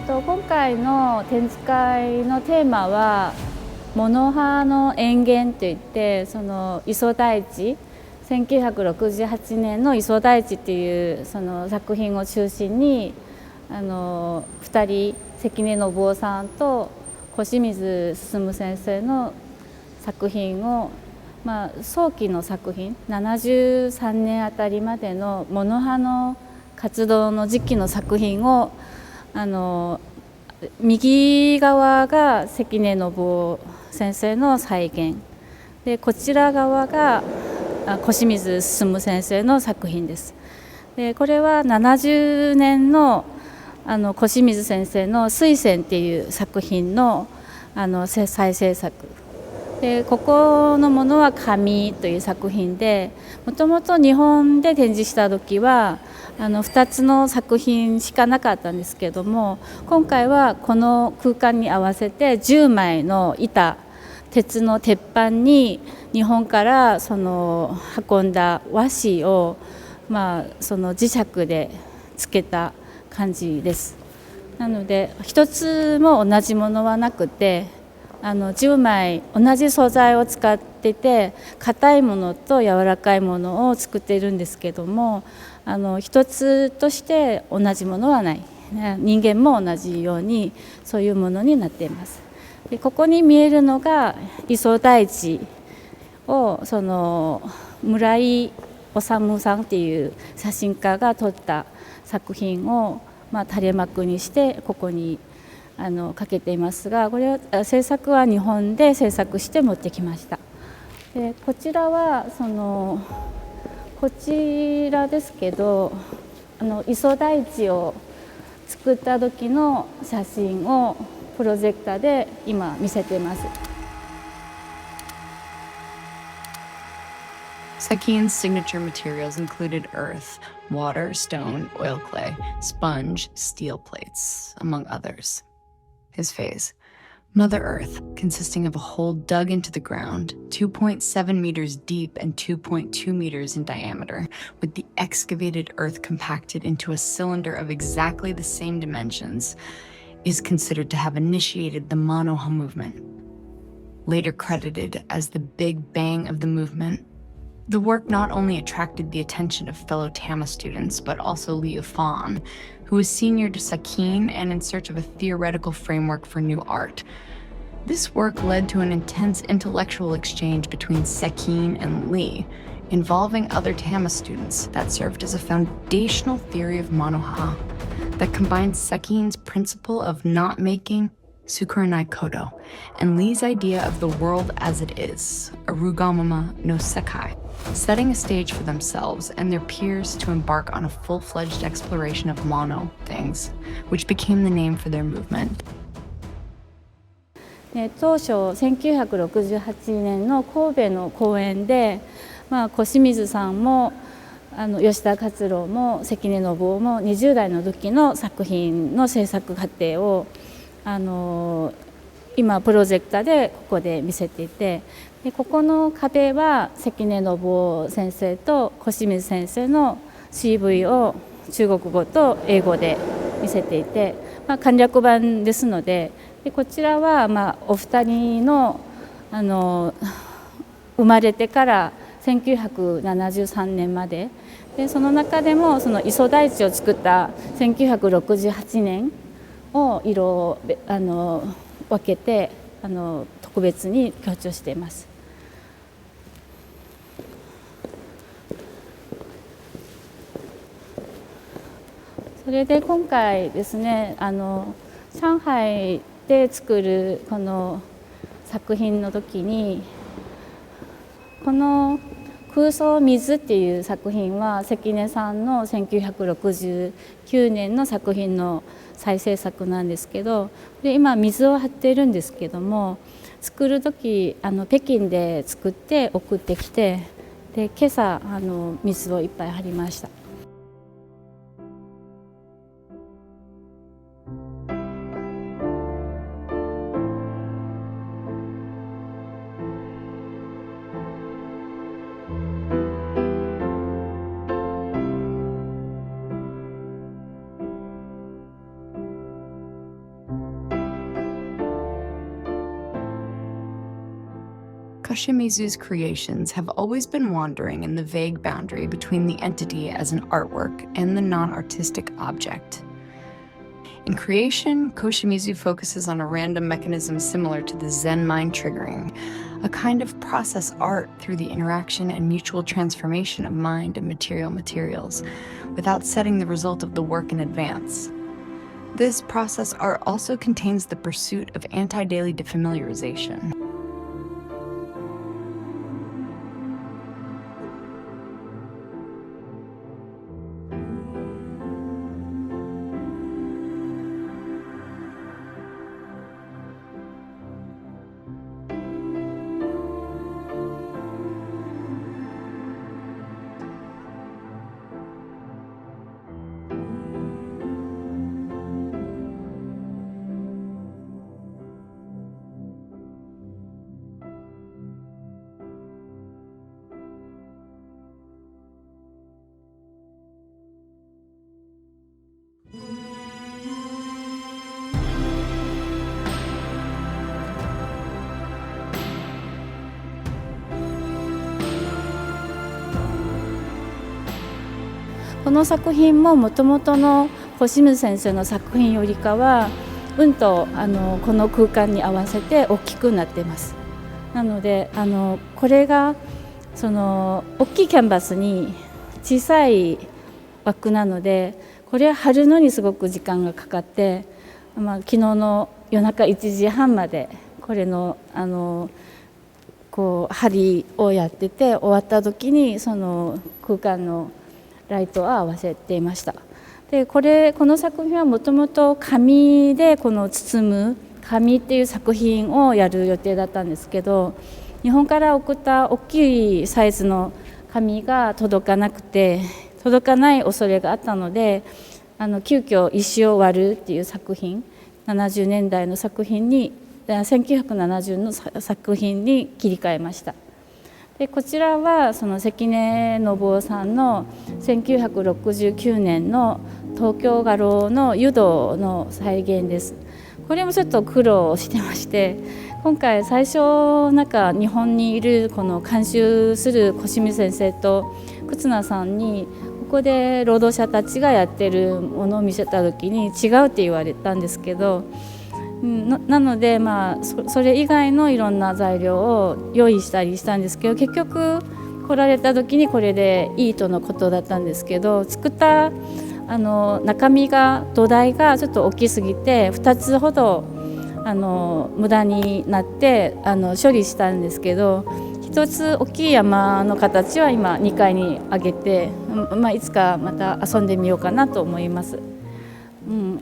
今回の展示会のテーマは物葉の塩原といって、その磯大地、1968年の磯大地っていうその作品を中心に2人、関根信夫さんと小清水進先生の作品を、早期の作品、73年あたりまでの物葉の活動の時期の作品を右側が関根信夫先生の再現で、こちら側が小清水進先生の作品です。でこれは70年の小清水先生の「水仙」っていう作品の再制作で、ここのものは「紙」という作品で、もともと日本で展示した時は2つの作品しかなかったんですけども、今回はこの空間に合わせて10枚の鉄の鉄板に日本から運んだ和紙を、その磁石でつけた感じです。なので一つも同じものはなくて、10枚同じ素材を使ってて、硬いものと柔らかいものを作っているんですけども、一つとして同じものはない、人間も同じようにそういうものになっています。でここに見えるのが磯大地を村井治さんっていう写真家が撮った作品を、垂れ幕にしてここにかけていますが、これは制作は日本で制作して持ってきました。でこちらはこちらですけど、磯大地を作った時の写真をプロジェクターで今見せています。Sakien's signature materials included earth, water, stone, oil clay, sponge, steel plates, among others. His phase, Mother Earth, consisting of a hole dug into the ground, 2.7 meters deep and 2.2 meters in diameter, with the excavated earth compacted into a cylinder of exactly the same dimensions, is considered to have initiated the Manoha movement, later credited as the Big Bang of the movement. The work not only attracted the attention of fellow Tama students, but also Liu Fan, who was senior to Sakine and in search of a theoretical framework for new art. This work led to an intense intellectual exchange between Sakine and Li, involving other Tama students that served as a foundational theory of Manoha that combines Sakine's principle of not making Sukuranai Kodo and Li's idea of the world as it is, Arugamama no Sekai, setting a stage for themselves and their peers to embark on a full-fledged exploration of mono things, which became the name for their movement. 当初1968年の神戸の公演で、小清水さんも吉田勝郎も関根信夫も20代の時の作品の制作過程を今プロジェクターでここで見せていて、でここの壁は関根信夫先生と小清水先生の CV を中国語と英語で見せていて、簡略版ですので、こちらはお二人の生まれてから1973年までで、その中でもその磯大地を作った1968年を色を分けて特別に強調しています。それで今回ですね、上海で作るこの作品の時に、この空想水っていう作品は関根さんの1969年の作品の再制作なんですけど、で今水を張っているんですけども、作る時北京で作って送ってきて、で今朝水をいっぱい張りました。Koshimizu's creations have always been wandering in the vague boundary between the entity as an artwork and the non-artistic object. In creation, Koshimizu focuses on a random mechanism similar to the Zen mind triggering, a kind of process art through the interaction and mutual transformation of mind and materials, without setting the result of the work in advance. This process art also contains the pursuit of anti-daily defamiliarization.この作品ももともとの星水先生の作品よりかはとこの空間に合わせて大きくなっています。なのでこれがその大きいキャンバスに小さい枠なので、これは貼るのにすごく時間がかかって、昨日の夜中1時半までこれのこう貼りをやってて、終わった時にその空間のライトを合わせていました。でこの作品はもともと紙でこの包む紙っていう作品をやる予定だったんですけど、日本から送った大きいサイズの紙が届かない恐れがあったので、急遽石を割るっていう作品、70年代の作品に1970の作品に切り替えました。でこちらはその関根信夫さんの1969年の東京画廊の湯道の再現です。これもちょっと苦労してまして、今回最初日本にいるこの監修する小清水先生と忽那さんにここで労働者たちがやってるものを見せた時に違うって言われたんですけど、なのでそれ以外のいろんな材料を用意したりしたんですけど、結局来られた時にこれでいいとのことだったんですけど、作った中身土台がちょっと大きすぎて2つほど無駄になって処理したんですけど、1つ大きい山の形は今2階に上げて、いつかまた遊んでみようかなと思います。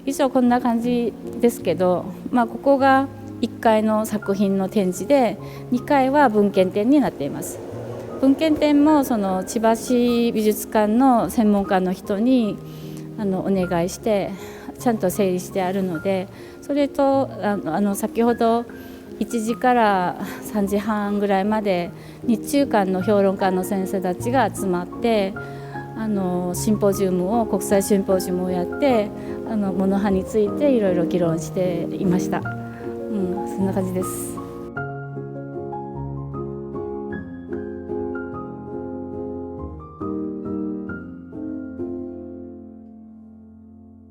以上こんな感じですけど、ここが1階の作品の展示で、2階は文献展になっています。文献展もその千葉市美術館の専門家の人にお願いしてちゃんと整理してあるので、それと先ほど1時から3時半ぐらいまで日中間の評論家の先生たちが集まってシンポジウム国際シンポジウムをやってモノハについていろいろ議論していました。そんな感じです。